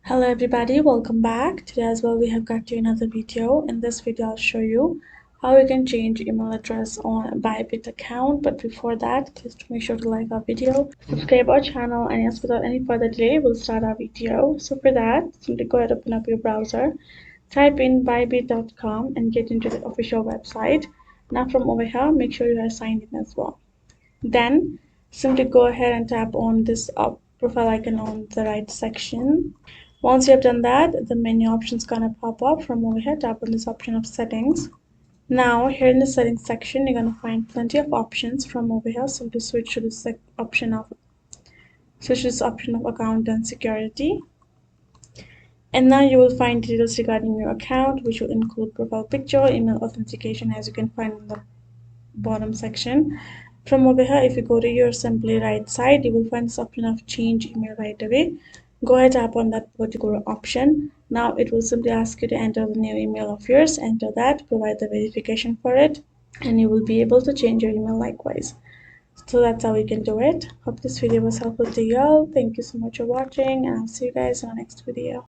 Hello everybody, welcome back. Today as well we have got you another video. In this video I'll show you how you can change email address on a Bybit account. But before that, please make sure to like our video, subscribe our channel, and yes, without any further delay we'll start our video. So for that, simply go ahead, open up your browser, type in bybit.com and get into the official website. Now from over here, make sure you are signed in as well. Then simply go ahead and tap on this profile icon on the right section. Once you have done that, the menu options gonna pop up. From over here, tap on this option of settings. Now here in the settings section, you're gonna find plenty of options. From over here, simply switch to this option of account and security. And now you will find details regarding your account, which will include profile picture, email authentication, as you can find in the bottom section. From over here, if you go to your simply right side, you will find this option of change email right away. Go ahead, tap on that particular option. Now it will simply ask you to enter the new email of yours. Enter that, provide the verification for it, and you will be able to change your email likewise. So that's how we can do it. Hope this video was helpful to you all. Thank you so much for watching, and I'll see you guys in the next video.